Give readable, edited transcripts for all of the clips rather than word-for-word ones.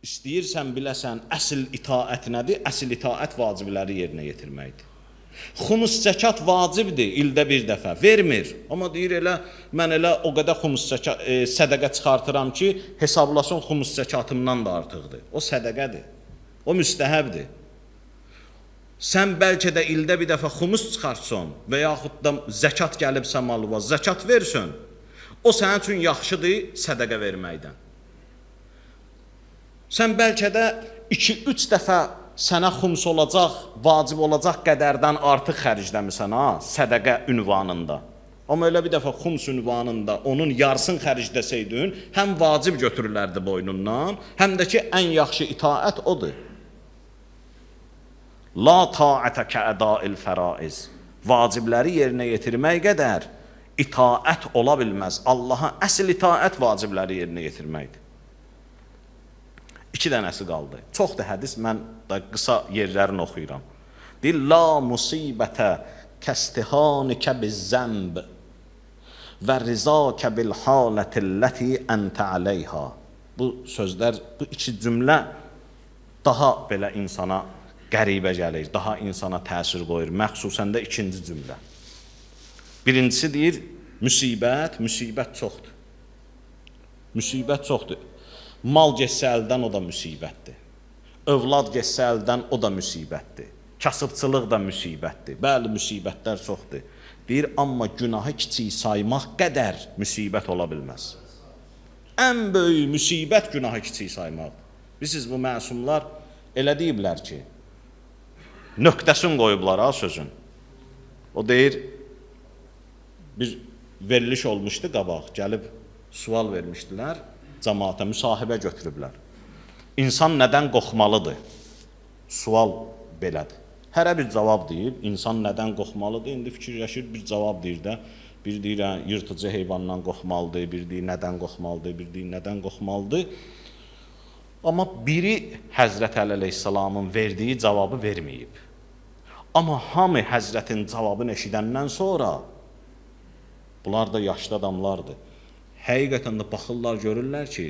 İstəyirsən biləsən, əsl itaət nədir? Əsl itaət vacibləri yerinə yetirməkdir. Xumus zəkat vacibdir, ildə bir dəfə. Vermir. Amma deyir elə, mən elə o qədər xumus sədəqə çıxartıram ki, hesablasın xumus zəkatımdan da artıqdır. O sədəqədir. O müstəhəbdir. Sən bəlkə də ildə bir dəfə xumus çıxartsan və yaxud da zəkat gəlibsə malıva, zəkat versin. O sənin üçün yaxşıdır sədəqə verməkdən. Sən bəlkə də 2-3 dəfə sənə xums olacaq, vacib olacaq qədərdən artıq xərcləmirsən sədəqə ünvanında. Amma elə bir dəfə xums ünvanında onun yarısını xərcləsəydin, həm vacib götürülərdi boynundan, həm də ki, ən yaxşı itaət odur. La ta'ətə kəədâil fəraiz. Vacibləri yerinə yetirmək qədər itaət ola bilməz. Allaha əsl itaət vacibləri yerinə yetirməkdir. 2 dənəsi qaldı. Çoxdur hədis, mən da qısa yerlərini oxuyuram. Deyir, la musibətə kəstihanikə bizzəmb və rizakə bil halətəlləti əntə aleyha. Bu sözlər, bu 2 cümlə daha belə insana qəribə gəlir, daha insana təsir qoyur, məxsusən də 2-ci cümlə. Birincisi deyir, müsibət çoxdur. Müsibət çoxdur. Mal getsə əldən, o da müsibətdir. Övlad getsə əldən, o da müsibətdir. Kasıbçılıq da müsibətdir. Bəli, müsibətlər çoxdur. Deyir, amma günahı kiçik saymaq qədər müsibət ola bilməz. Ən böyük müsibət günahı kiçik saymaqdır. Bilirsiniz, bu məsumlar elə deyiblər ki, nöqtəsini qoyublar sözün. O deyir, bir veriliş olmuşdu qabaq, gəlib sual vermişdilər. Cəmaata müsahibə götürüblər. İnsan nədən qorxmalıdır? Sual belədir. Hərə bir cavab deyir, insan nədən qorxmalıdır? İndi fikirləşir, bir cavab deyir də, bir deyir, yırtıcı heyvandan qorxmalıdır, bir deyir, nədən qorxmalıdır, bir deyir, nədən qorxmalıdır. Amma biri Həzrət Əli əleyhissalamın verdiyi cavabı verməyib. Amma hamı Həzrətin cavabını eşidəndən sonra, bunlar da yaşlı adamlardır. Həqiqətən də baxırlar, görürlər ki,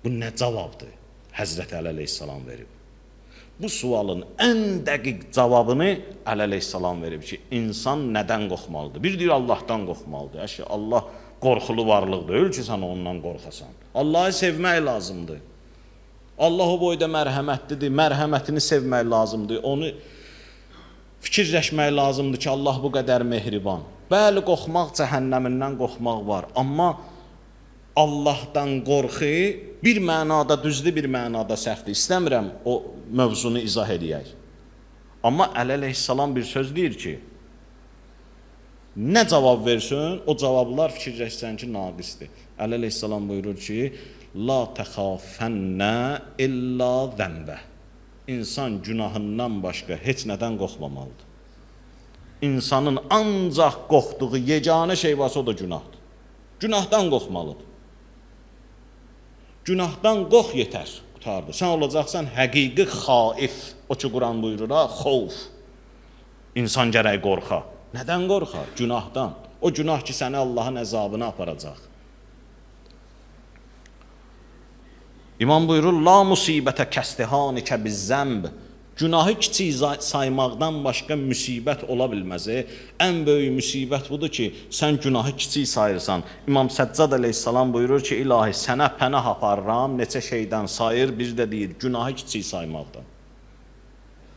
bu nə cavabdır Həzrət Əli əleyhissalam verib. Bu sualın ən dəqiq cavabını Əli əleyhissalam verib ki, insan nədən qorxmalıdır? Bir deyir, Allahdan qorxmalıdır. Əşi, Allah qorxulu varlıq deyil ki, sən ondan qorxasan. Allahı sevmək lazımdır. Allah o boyda mərhəmətlidir, mərhəmətini sevmək lazımdır. Onu fikirləşmək lazımdır ki, Allah bu qədər mehriban. Bəli, qorxmaq, cəhənnəmindən qorxmaq var. Amma Allahdan qorxu bir mənada düzdür, bir mənada səhvdir. İstəmirəm o mövzunu izah edəyək. Amma Əli əleyhissalam bir söz deyir ki, nə cavab versin, o cavablar fikirləşsən ki, naqisdir. Əli əleyhissalam buyurur ki, la təxafənnə illa zənbə. İnsan günahından başqa heç nədən qorxmamalıdır. İnsanın ancaq qorxduğu yeganə şey varsa, o da günahdır. Günahdan qorxmalıdır. Günahdan qorx yetər, qutardı. Sən olacaqsan həqiqi xaif. O ki, Quran buyurur, xovf. İnsan gərək qorxa. Nədən qorxa? Günahdan. O günah ki, səni Allahın əzabına aparacaq. İmam buyurur, la musibətə kəstihanikə bizzəmb. Günahı kiçik saymaqdan başqa müsibət ola bilməz. Ən böyük müsibət budur ki, sən günahı kiçik sayırsan. İmam Səccad əleyhissalam buyurur ki, ilahi, sənə pənah aparıram, neçə şeydən sayır, bir də deyir, günahı kiçik saymaqdan.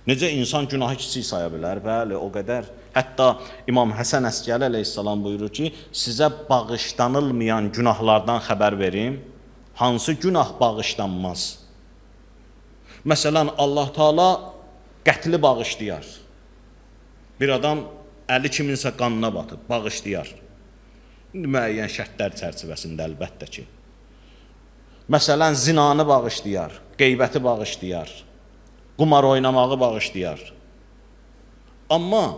Necə insan günahı kiçik saya bilər? Bəli, o qədər. Hətta İmam Həsən Əskəri əleyhissalam buyurur ki, sizə bağışlanılmayan günahlardan xəbər verim. Hansı günah bağışlanmaz? Məsələn, Allah Taala qətli bağışlayar. Bir adam əli kiminsə qanına batıb, bağışlayar. İndi müəyyən şərtlər çərçivəsində əlbəttə ki. Məsələn, zinanı bağışlayar, qeybəti bağışlayar, qumar oynamağı bağışlayar. Amma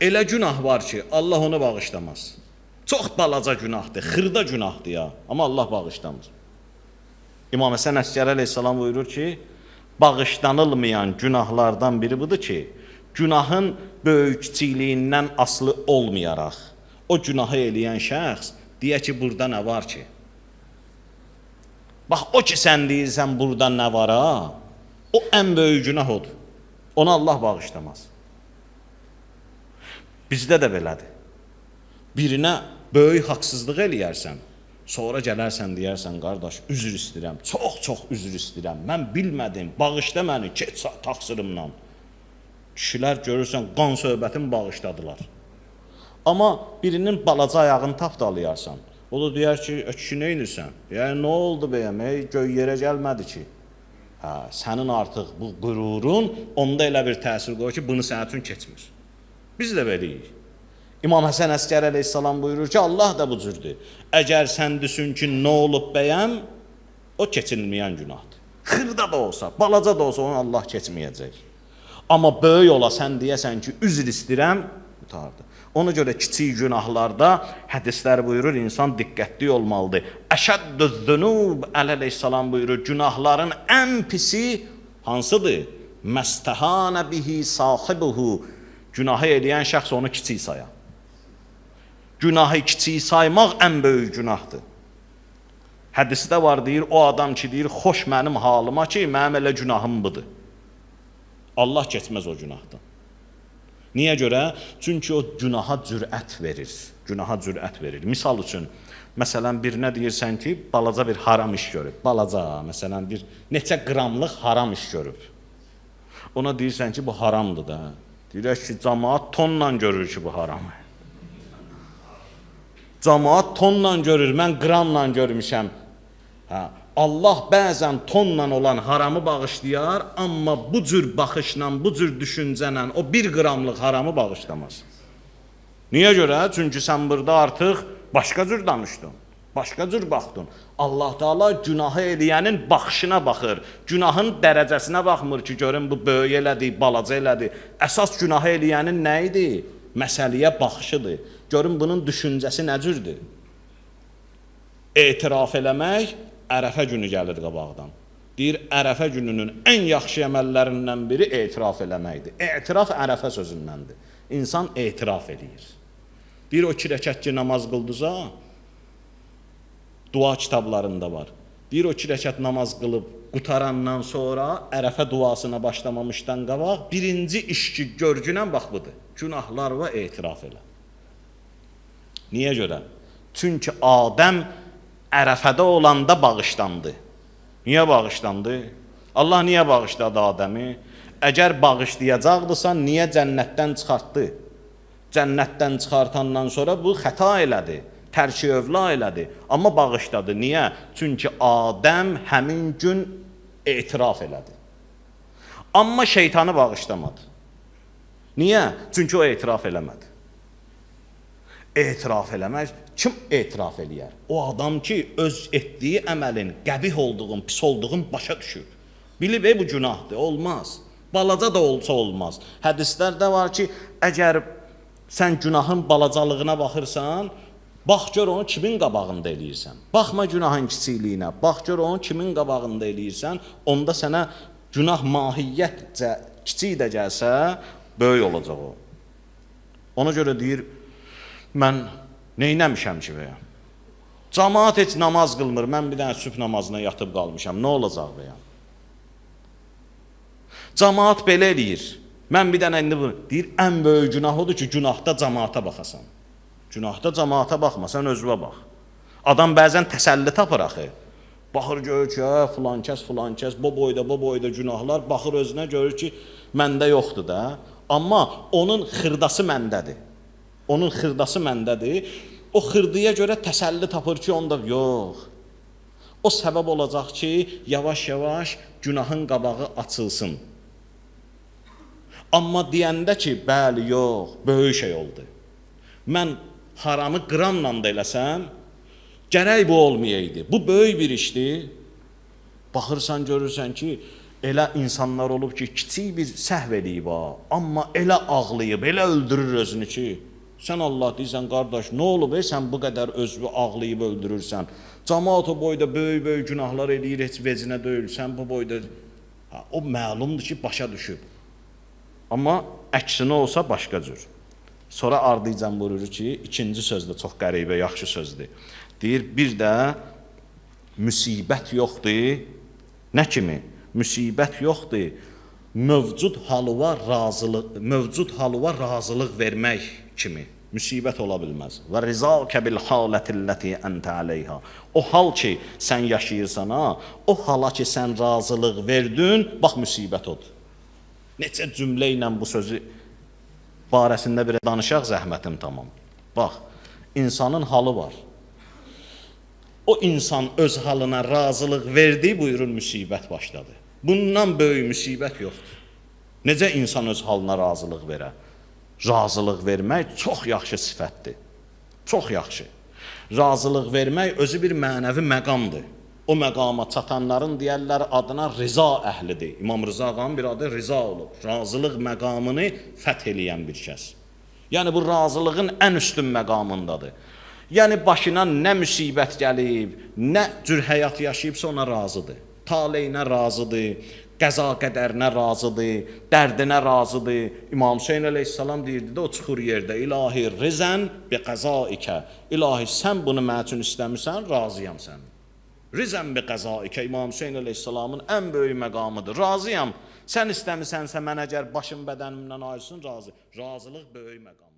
elə günah var ki, Allah onu bağışlamaz. Çox balaca günahdır, xırda günahdır ya, amma Allah bağışlamır. İmam Həsən Əskəri əleyhissalam buyurur ki, bağışlanılmayan günahlardan biri budur ki, günahın böyük-kiçikliyindən asılı olmayaraq, o günahı eləyən şəxs deyə ki, burada nə var ki? Bax, o ki sən deyirsən burada nə var ha, o ən böyük günah odur. Onu Allah bağışlamaz. Bizdə də belədir. Birinə böyük haqsızlıq eləyərsən, sonra gələrsən deyərsən, qardaş, üzr istəyirəm, çox üzr istəyirəm, mən bilmədim, bağışla məni, keç taksırımdan. Kişilər görürsən, qan söhbətini bağışladılar. Amma birinin balaca ayağını tapdalayarsan, o da deyər ki, kişi nə inirsən? Yəni, nə oldu bəyəm, göy yerə gəlmədi ki. Hə, sənin artıq bu qürurun onda elə bir təsir qoyur ki, bunu sənə üçün keçmir. Biz də beləyik. İmam Həsən Əskər əleyhissalam buyurur ki, Allah da bu cürdür. Əgər sən düşün ki, nə olub bəyəm, o keçilməyən günahdır. Xırda da olsa, balaca da olsa onu Allah keçməyəcək. Amma böyük ola sən deyəsən ki, üzr istəyirəm, qutardı. Ona görə kiçik günahlarda hədislər buyurur, insan diqqətli olmalıdır. Əşəddüz-zünub əleyhissalam buyurur, günahların ən pisi hansıdır? Məstəhanə bihi sahibuhu. Günahı eləyən şəxs onu kiçik sayar. Günahı kiçik saymaq ən böyük günahdır. Hədisdə var deyir, o adam ki deyir, xoş mənim halıma ki, mənim elə günahım budur. Allah keçməz o günahdan. Niyə görə? Çünki o günaha cürət verir. Günaha cürət verir. Misal üçün, məsələn, birinə deyirsən ki, balaca bir haram iş görüb. Balaca, məsələn, bir neçə qramlıq haram iş görüb. Ona deyirsən ki, bu haramdır da. Deyirək ki, cəmaat tonla görür ki, bu haramı. Cəmaat tonla görür, mən qramla görmüşəm. Hə. Allah bəzən tonla olan haramı bağışlayar, amma bu cür baxışla, bu cür düşüncənlə o 1 qramlıq haramı bağışlamaz. Niyə görə? Çünki sən burada artıq başqa cür danışdın, başqa cür baxdın. Allah Teala günahı eləyənin baxışına baxır, günahın dərəcəsinə baxmır ki, görün bu böyük elədi, balaca elədi. Əsas günahı eləyənin nə idi? Məsələyə baxışıdır. Görün bunun düşüncəsi nə cürdür? Etiraf eləmək, Ərəfə günü gəlir qabaqdan. Deyir, Ərəfə gününün ən yaxşı əməllərindən biri etiraf eləməkdir. Etiraf Ərəfə sözündəndir. İnsan etiraf eləyir. Deyir, o 2 rəkətçi namaz qıldıza, dua kitablarında var. Deyir, o 2 rəkət namaz qılıb qutarandan sonra Ərəfə duasına başlamamışdan qabaq, birinci işki görgünən bax budur. Günahlar və etiraf elə. Niyə görə? Çünki Adəm Ərəfədə olanda bağışlandı. Niyə bağışlandı? Allah niyə bağışladı Adəmi? Əgər bağışlayacaqdısa, niyə cənnətdən çıxartdı? Cənnətdən çıxartandan sonra bu xəta elədi, tərki övla elədi. Amma bağışladı. Niyə? Çünki Adəm həmin gün etiraf elədi. Amma şeytanı bağışlamadı. Niyə? Çünki o etiraf eləmədi. Etiraf eləmək, kim etiraf eləyər? O adam ki, öz etdiyi əməlin qəbih olduğun, pis olduğun başa düşür. Bilib, bu günahdır, olmaz. Balaca da olsa olmaz. Hədislərdə var ki, əgər sən günahın balacalığına baxırsan, bax gör onu kimin qabağında eləyirsən. Baxma günahın kiçikliyinə, bax gör onu kimin qabağında eləyirsən, onda sənə günah mahiyyətcə kiçik də gəlsə, böyük olacaq o. Ona görə deyir, mən neynəmişəm ki bəyəm? Cəmaat heç namaz qılmır, mən bir dənə sübh namazına yatıb qalmışam, nə olacaq bəyəm? Cəmaat belə eləyir, mən bir dənə indi bunu deyir, ən böyük günah odur ki, günahda cəmaata baxasan. Günahda cəmaata baxma, sən özünə bax. Adam bəzən təsəlli tapır axı. Baxır, görür ki, filan kəs, bu boyda günahlar, baxır özünə, görür ki, məndə yoxdur da. Amma onun xırdası məndədir. Onun xırdası məndədir. O xırdıya görə təsəlli tapır ki, onda yox. O səbəb olacaq ki, yavaş-yavaş günahın qabağı açılsın. Amma deyəndə ki, bəli, yox, böyük şey oldu. Mən haramı qramla da eləsəm, gərək bu olmayaydı. Bu böyük bir işdir. Baxırsan, görürsən ki, elə insanlar olub ki, kiçik bir səhv eləyib ha, amma elə ağlayıb, elə öldürür özünü ki, sən Allah deyirsən, qardaş, nə olub, sən bu qədər özünü ağlayıb öldürürsən. Cəmaat o boyda böyük günahlar eləyir, heç vecinə deyil, sən bu boyda, o məlumdur ki, başa düşüb. Amma əksinə olsa başqa cür. Sonra ardıcan buyurur ki, ikinci söz də çox qəribə, yaxşı sözdür. Deyir, bir də müsibət yoxdur. Nə kimi? Müsibət yoxdur. Mövcud halıva razılıq vermək kimi müsibət ola bilməz. Və rizaqə bil halətilləti əntə aleyha. O hal ki, sən yaşayırsan, o hala ki, sən razılıq verdin, bax, müsibət odur. Neçə cümlə ilə bu sözü barəsində bir danışaq, zəhmətim tamam. Bax, insanın halı var. O insan öz halına razılıq verdi, buyurur, müsibət başladı. Bundan böyük müsibət yoxdur. Necə insan öz halına razılıq verə? Razılıq vermək çox yaxşı sifətdir. Çox yaxşı. Razılıq vermək özü bir mənəvi məqamdır. O məqama çatanların deyərlər adına riza əhlidir. İmam Rıza ağanın bir adı riza olub. Razılıq məqamını fəth eləyən bir kəs. Yəni bu razılığın ən üstün məqamındadır. Yəni başına nə müsibət gəlib, nə cür həyat yaşayıbsa ona razıdır. Taleyinə razıdır, qəza qədərinə razıdır, dərdinə razıdır. İmam Hüseyin əleyhissalam deyirdi də o çıxır yerdə, İlahi rizən bi qəzaikə. İlahi sən bunu mən üçün istəmirsən, razıyam sən. Rizən bi qəzaikə İmam Hüseyin əleyhissalamın ən böyük məqamıdır. Razıyam. Sən istəmirsənsə mən əgər başım bədənimdən ayrılsın, razı. Razılıq böyük məqam.